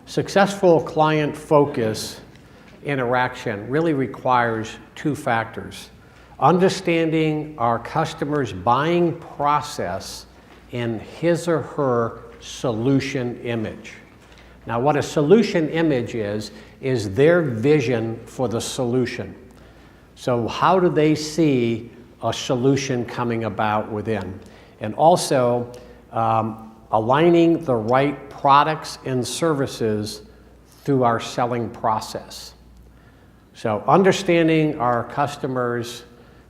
Successful client focus interaction really requires two factors: understanding our customer's buying process and his or her solution image. Now, what a solution image is their vision for the solution. So how do they see a solution coming about within? And also aligning the right products and services through our selling process. So understanding our customers'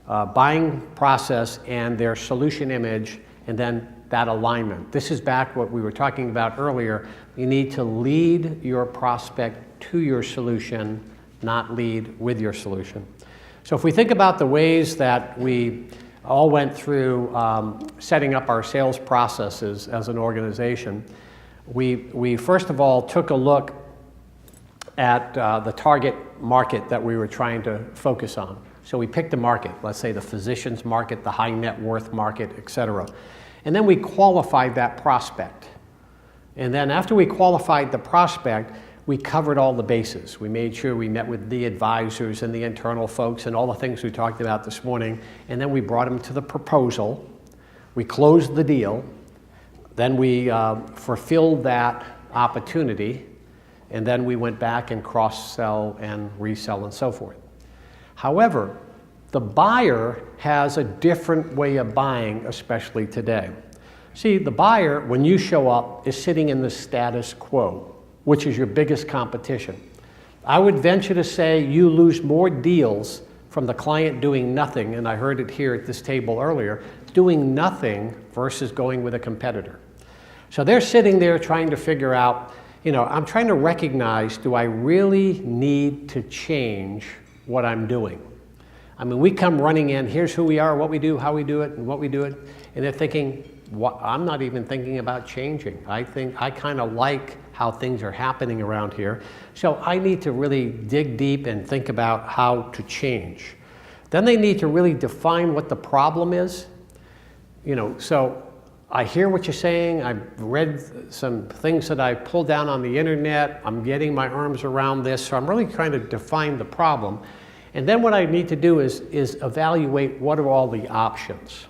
buying process and their solution image, and then that alignment. This is back what we were talking about earlier. You need to lead your prospect to your solution, not lead with your solution. So if we think about the ways that we all went through setting up our sales processes as an organization, we first of all took a look at the target market that we were trying to focus on. So we picked a market, let's say the physicians market, the high net worth market, et cetera. And then we qualified that prospect. And then after we qualified the prospect, we covered all the bases. We made sure we met with the advisors and the internal folks and all the things we talked about this morning. And then we brought them to the proposal. We closed the deal. Then we fulfilled that opportunity. And then we went back and cross-sell and resell and so forth. However, the buyer has a different way of buying, especially today. See, the buyer, when you show up, is sitting in the status quo, which is your biggest competition. I would venture to say you lose more deals from the client doing nothing, and I heard it here at this table earlier, doing nothing versus going with a competitor. So they're sitting there trying to figure out, I'm trying to recognize, do I really need to change what I'm doing? I mean, we come running in, here's who we are, what we do, how we do it, and what we do it, and they're thinking, I'm not even thinking about changing. I kind of like how things are happening around here, so I need to really dig deep and think about how to change. Then they need to really define what the problem is. So I hear what you're saying, I've read some things that I pulled down on the internet, I'm getting my arms around this, so I'm really trying to define the problem. And then what I need to do is evaluate what are all the options.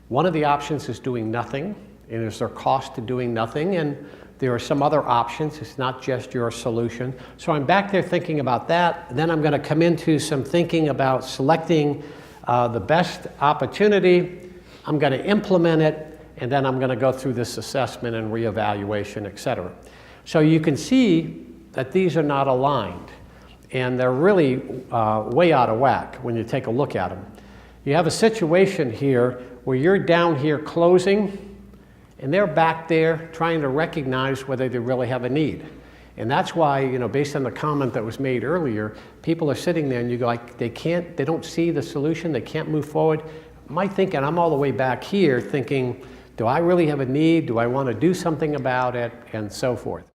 One of the options is doing nothing, and is there cost to doing nothing? And there are some other options, it's not just your solution. So I'm back there thinking about that, and then I'm going to come into some thinking about selecting the best opportunity, I'm going to implement it, and then I'm going to go through this assessment and reevaluation, et cetera. So you can see that these are not aligned. And they're really way out of whack when you take a look at them. You have a situation here where you're down here closing, and they're back there trying to recognize whether they really have a need. And that's why, based on the comment that was made earlier, people are sitting there and you go like, they don't see the solution, they can't move forward. My thinking, I'm all the way back here thinking, do I really have a need? Do I want to do something about it? And so forth.